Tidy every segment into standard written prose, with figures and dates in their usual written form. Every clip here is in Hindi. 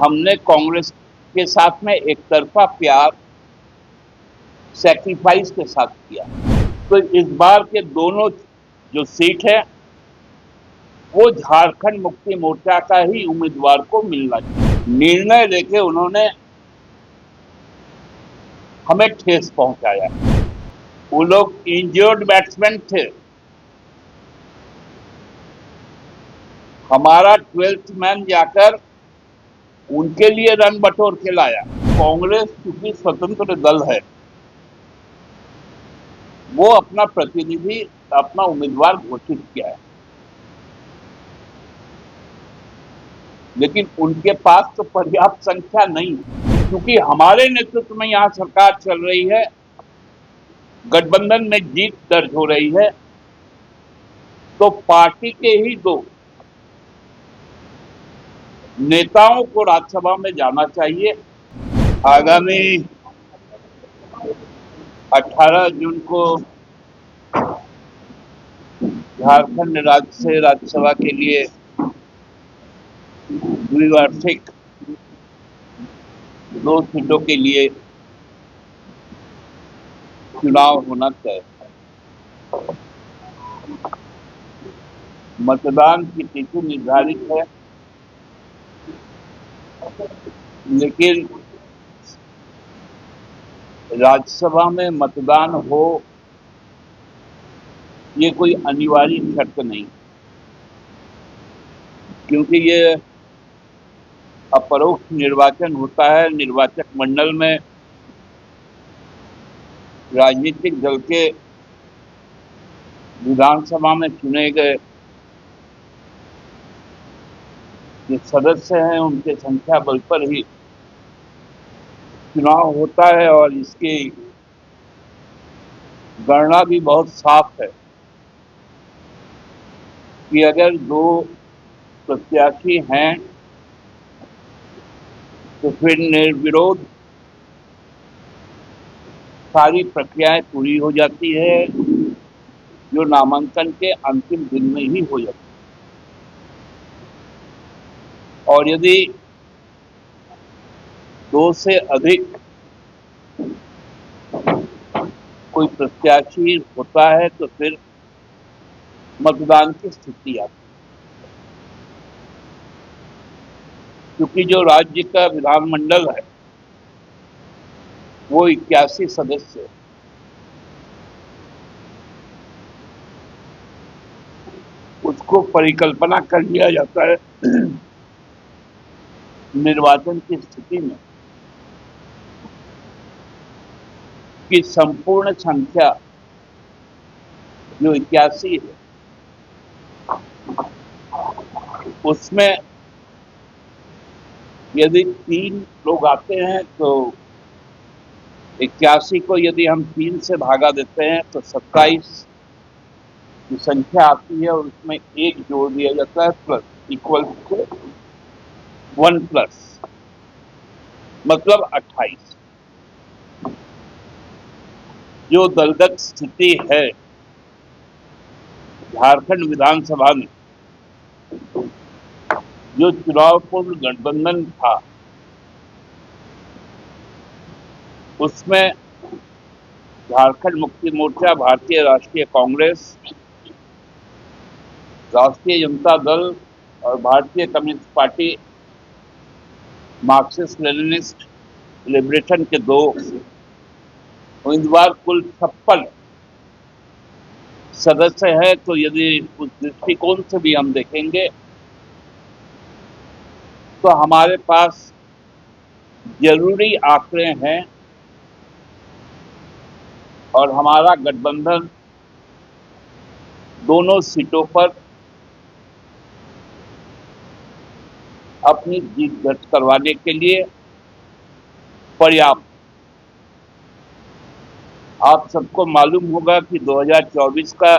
हमने कांग्रेस के साथ में एक तरफा प्यार सैक्रिफाइस के साथ किया। तो इस बार के दोनों जो सीट है वो झारखंड मुक्ति मोर्चा का ही उम्मीदवार को मिलना चाहिए। निर्णय लेके उन्होंने हमें ठेस पहुंचाया। वो लोग इंजर्ड बैट्समैन थे, हमारा 12th मैन जाकर उनके लिए रन बटोर के लाया। कांग्रेस चूंकि स्वतंत्र दल है, वो अपना प्रतिनिधि, अपना उम्मीदवार घोषित किया है, लेकिन उनके पास तो पर्याप्त संख्या नहीं है। क्योंकि हमारे नेतृत्व में यहां सरकार चल रही है, गठबंधन में जीत दर्ज हो रही है, तो पार्टी के ही दो नेताओं को राज्यसभा में जाना चाहिए। आगामी 18 जून को झारखंड राज्य से राज्यसभा के लिए द्विवार्षिक 2 सीटों के लिए चुनाव होना तय है। मतदान की तिथि निर्धारित है, लेकिन राज्यसभा में मतदान हो ये कोई अनिवार्य शर्त नहीं, क्योंकि ये अपरोक्ष निर्वाचन होता है। निर्वाचक मंडल में राजनीतिक दल के विधानसभा में चुने गए जो सदस्य हैं उनके संख्या बल पर ही चुनाव होता है, और इसकी गणना भी बहुत साफ है कि अगर 2 प्रत्याशी हैं तो फिर निर्विरोध सारी प्रक्रियाएं पूरी हो जाती है, जो नामांकन के अंतिम दिन में ही हो जाती है। और यदि 2 से अधिक कोई प्रत्याशी होता है तो फिर मतदान की स्थिति आती है। क्योंकि जो राज्य का विधानमंडल है वो 81 सदस्य है, उसको परिकल्पना कर लिया जाता है निर्वाचन की स्थिति में कि संपूर्ण संख्या जो 81 है उसमें यदि 3 लोग आते हैं तो 81 को यदि हम 3 से भागा देते हैं तो 27 की संख्या आती है, और उसमें 1 जोड़ दिया जाता है प्लस इक्वल टू 1 प्लस, मतलब 28। जो दलगत स्थिति है झारखंड विधानसभा में, जो चुनाव पूर्व गठबंधन था, उसमें झारखंड मुक्ति मोर्चा, भारतीय राष्ट्रीय कांग्रेस, राष्ट्रीय जनता दल और भारतीय communist party Marxist Leninist liberation के 2 उम्मीदवार, कुल 56 सदस्य है। तो यदि उस दृष्टिकोण से भी हम देखेंगे तो हमारे पास जरूरी आंकड़े हैं, और हमारा गठबंधन दोनों सीटों पर अपनी जीत दर्ज करवाने के लिए पर्याप्त। आप सबको मालूम होगा कि 2024 का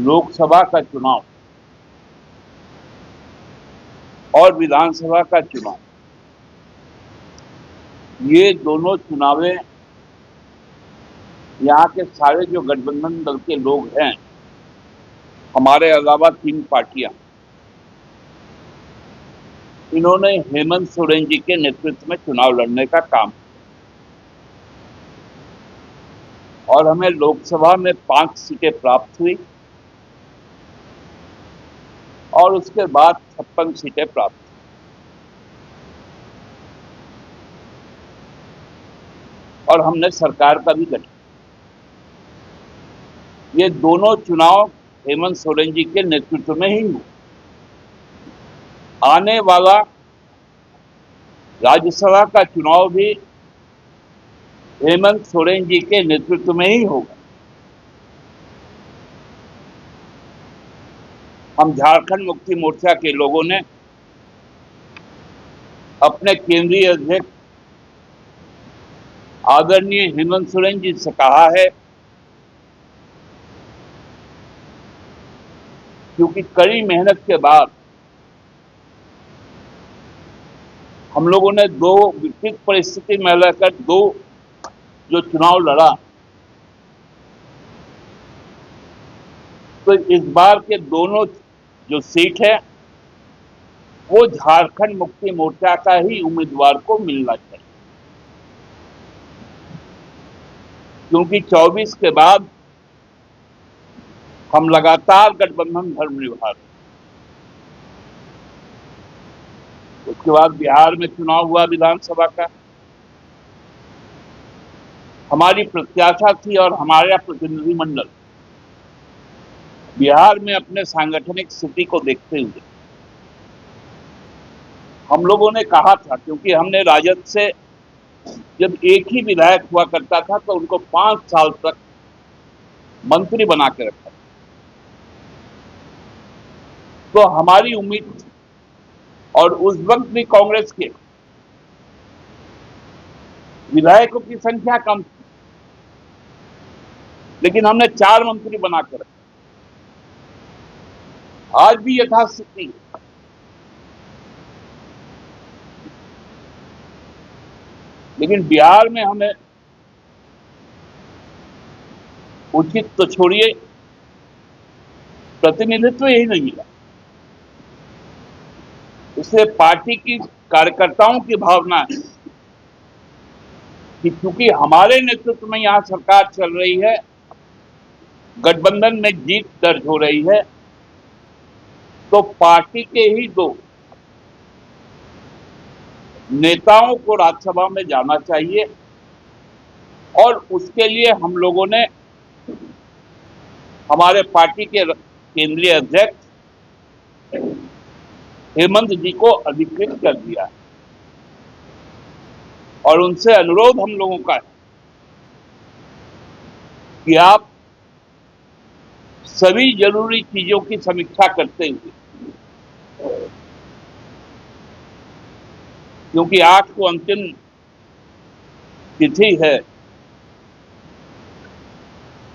लोकसभा का चुनाव और विधानसभा का चुनाव, ये दोनों चुनावें यहाँ के सारे जो गठबंधन दल के लोग हैं, हमारे अलावा 3 पार्टियां, इन्होंने हेमंत सोरेन जी के नेतृत्व में चुनाव लड़ने का काम और हमें लोकसभा में 5 सीटें प्राप्त हुई और उसके बाद 56 सीटें प्राप्त हुई और हमने सरकार का भी गठन। ये दोनों चुनाव हेमंत सोरेन जी के नेतृत्व में ही हुए। आने वाला राज्यसभा का चुनाव भी हेमंत सोरेन जी के नेतृत्व में ही होगा। हम झारखंड मुक्ति मोर्चा के लोगों ने अपने केंद्रीय अध्यक्ष आदरणीय हेमंत सोरेन जी से कहा है, क्योंकि कड़ी मेहनत के बाद हम लोगों ने दो विपरीत परिस्थिति में रहकर दो जो चुनाव लड़ा, तो इस बार के दोनों जो सीट है वो झारखंड मुक्ति मोर्चा का ही उम्मीदवार को मिलना चाहिए, क्योंकि 24 के बाद हम लगातार गठबंधन धर्म निभा रहे। उसके बाद बिहार में चुनाव हुआ विधानसभा का। हमारी प्रत्याशा थी और हमारा प्रतिनिधिमंडल बिहार में अपने सांगठनिक स्थिति को देखते हुए हम लोगों ने कहा था, क्योंकि हमने राजद से जब एक ही विधायक हुआ करता था तो उनको 5 साल तक मंत्री बना के रखा, तो हमारी उम्मीद थी और उस वक्त भी कांग्रेस के विधायकों की संख्या कम थी, लेकिन हमने 4 मंत्री बना के रखे। आज भी यथास्थिति है, लेकिन बिहार में हमें उचित तो छोड़िए प्रतिनिधित्व ही नहीं मिला। इसलिए पार्टी की कार्यकर्ताओं की भावना है कि क्योंकि हमारे नेतृत्व में यहां सरकार चल रही है, गठबंधन में जीत दर्ज हो रही है, तो पार्टी के ही 2 नेताओं को राज्यसभा में जाना चाहिए और उसके लिए हम लोगों ने हमारे पार्टी के केंद्रीय अध्यक्ष हेमंत जी को अधिकृत कर दिया है और उनसे अनुरोध हम लोगों का है कि आप सभी जरूरी चीजों की समीक्षा करते हुए, क्योंकि 8 को अंतिम तिथि है,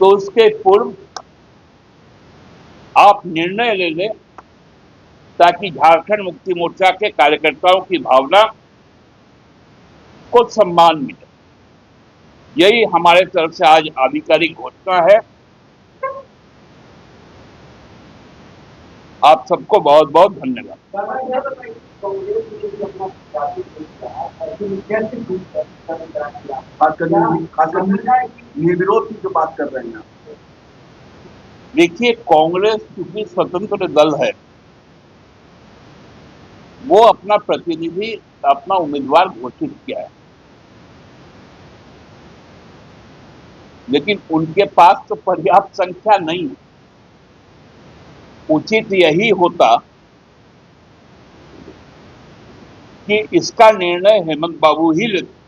तो उसके पूर्व आप निर्णय ले लें ताकि झारखंड मुक्ति मोर्चा के कार्यकर्ताओं की भावना को सम्मान मिले। यही हमारे तरफ से आज आधिकारिक घोषणा है। आप सबको बहुत बहुत धन्यवाद। निर्विरोध की जो बात कर रहे हैं, देखिए, कांग्रेस चूंकि स्वतंत्र दल है, वो अपना प्रतिनिधि, अपना उम्मीदवार घोषित किया है, लेकिन उनके पास तो पर्याप्त संख्या नहीं है। उचित यही होता कि इसका निर्णय हेमंत बाबू ही लेते।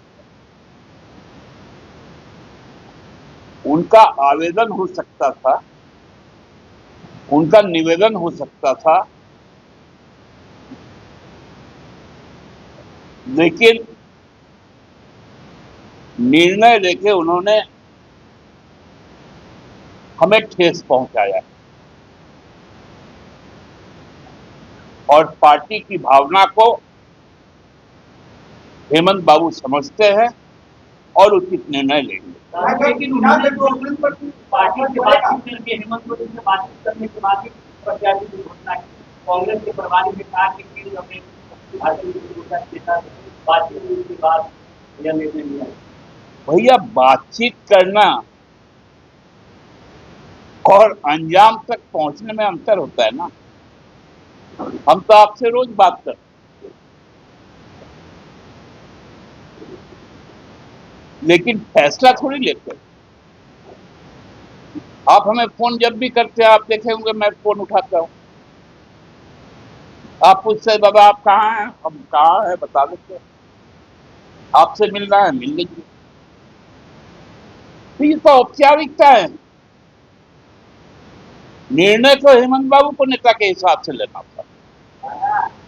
उनका आवेदन हो सकता था, उनका निवेदन हो सकता था, लेकिन निर्णय लेके उन्होंने हमें ठेस पहुंचाया और पार्टी की भावना को हेमंत बाबू समझते हैं और उचित निर्णय लेंगे। लेकिन उन्होंने पार्टी से बातचीत करके हेमंत सोरेन से बातचीत करने के बाद ही प्रत्याशी की घोषणा की। कांग्रेस के प्रभारी ने कहा कि केंद्र में बातचीत के बाद यह निर्णय लिया। भैया बातचीत करना और अंजाम तक पहुंचने में अंतर होता है ना। हम तो आपसे रोज बात करते हैं, लेकिन फैसला थोड़ी लेते हैं। आप हमें फोन जब भी करते हैं, आप देखे होंगे मैं फोन उठाता हूं। आप पूछते हैं बाबा आप कहाँ हैं, हम कहाँ हैं बता देते हैं। आपसे मिलना है मिल लीजिए। तो ये तो औपचारिकता है। निर्णय तो हेमंत बाबू को नेता के हिसाब से लेना था।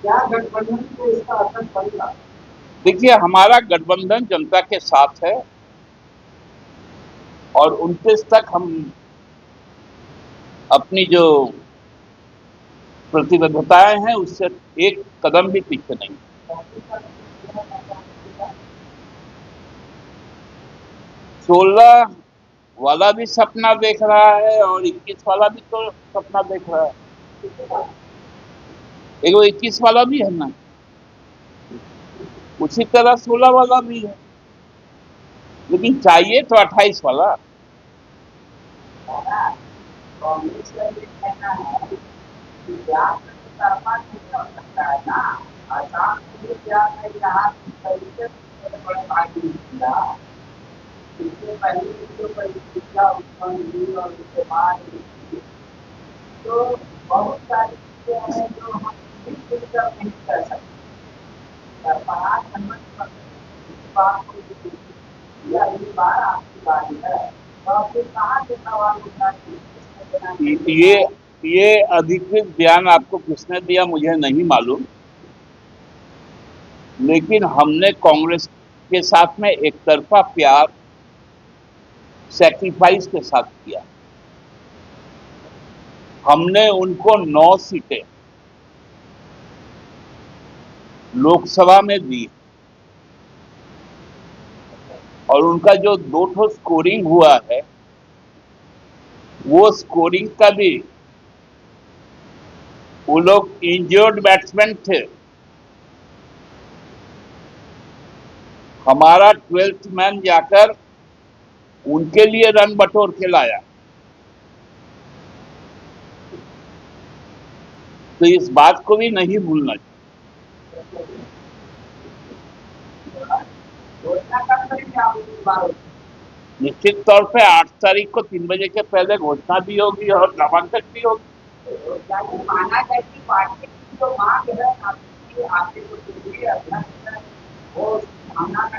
क्या गठबंधन को इसका असर पड़ेगा? देखिए हमारा गठबंधन जनता के साथ है और 29 तक हम अपनी जो प्रतिबद्धताएं हैं उससे एक कदम भी पीछे नहीं। 16 वाला भी सपना देख रहा है और 21 वाला भी तो सपना देख रहा है। एक 21 वाला भी है ना, उसी तरह 16 वाला भी है, लेकिन चाहिए तो 28 वाला। कांग्रेस का ये कहना है कि ब्याज में तो तरफा नहीं हो सकता है ना। आसाम के ब्याज में यहाँ तरीके से बड़े पार्टी किया। इससे पहले जो परिस्थितियाँ उत्पन्न हुई और उसके बाद तो बहुत सारी चीजें हैं जो हम मिलकर नहीं कर सकते। सरकार समझ इस बात को यह बार आपकी बारी है, तो फिर कहाँ से सवाल उठना चाहिए? ये अधिकृत बयान आपको किसने दिया मुझे नहीं मालूम, लेकिन हमने कांग्रेस के साथ में एक तरफा प्यार सैक्रिफाइस के साथ किया। हमने उनको 9 सीटें लोकसभा में दी और उनका जो 2 स्कोरिंग हुआ है वो स्कोरिंग का भी, वो लोग इंजर्ड बैट्समैन थे। हमारा 12th मैन जाकर उनके लिए रन बटोर के लाया। तो इस बात को भी नहीं भूलना चाहिए। निश्चित तौर पे 8 तारीख को 3 बजे के पहले घोषणा भी होगी और नामांकन भी होगी। माना जाए कि पार्टी की जो मांग है आपकी आपके वो भावना का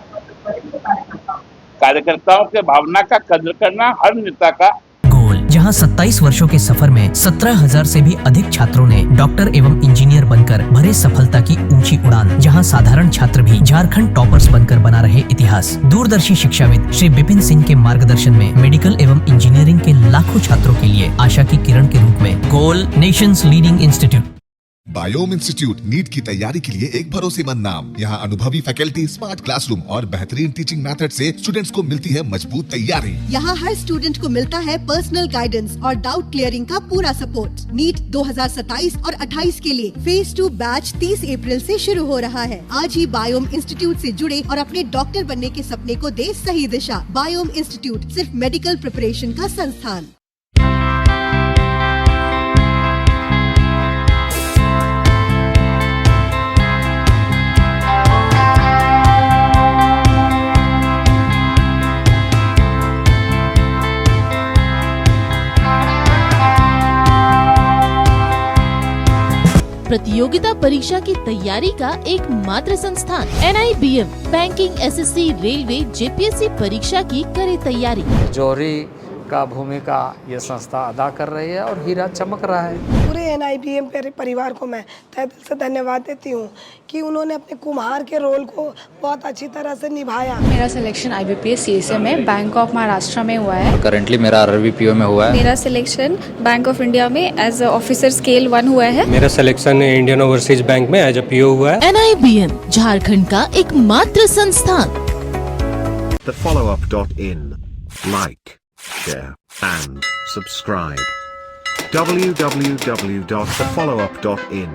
कार्यकर्ताओं के भावना का कद्र करना हर नेता का। गोल, जहां 27 वर्षों के सफर में 17,000 से भी अधिक छात्रों ने डॉक्टर एवं इंजीनियर बनकर भरे सफलता की ऊंची उड़ान। जहां साधारण छात्र भी झारखंड टॉपर्स बनकर बना रहे इतिहास। दूरदर्शी शिक्षाविद श्री विपिन सिंह के मार्गदर्शन में मेडिकल एवं इंजीनियरिंग के लाखों छात्रों के लिए आशा की किरण के रूप में goal, nation's leading institute. Biome institute NEET की तैयारी के लिए एक भरोसेमंद नाम। यहाँ अनुभवी फैकल्टी, स्मार्ट क्लासरूम और बेहतरीन टीचिंग मेथड से स्टूडेंट्स को मिलती है मजबूत तैयारी। यहाँ हर स्टूडेंट को मिलता है पर्सनल गाइडेंस और डाउट क्लियरिंग का पूरा सपोर्ट। नीट 2027 और 28 के लिए फेज 2 बैच 30 अप्रैल से शुरू हो रहा है। आज ही बायोम इंस्टीट्यूट से जुड़े और अपने डॉक्टर बनने के सपने को दे सही दिशा। बायोम इंस्टीट्यूट सिर्फ मेडिकल प्रिपरेशन का संस्थान। प्रतियोगिता परीक्षा की तैयारी का एकमात्र संस्थान NIBM banking, SSC, railway, JPSC परीक्षा की करे तैयारी। जौहरी का भूमिका ये संस्था अदा कर रही है और हीरा चमक रहा है। पूरे NIBM परिवार को मैं तहे दिल से धन्यवाद देती हूँ कि उन्होंने अपने कुम्हार के रोल को बहुत अच्छी तरह से निभाया। मेरा सिलेक्शन IBPS CSA में बैंक ऑफ महाराष्ट्र में हुआ है। करेंटली मेरा RRBPO में हुआ है। मेरा सिलेक्शन बैंक ऑफ इंडिया में एज ऑफिसर स्केल 1 हुआ है। मेरा सिलेक्शन इंडियन ओवरसीज बैंक में एज PO हुआ है। NIBM झारखंड का एकमात्र संस्थान। thefollowup.in. Like, share and subscribe. www.thefollowup.in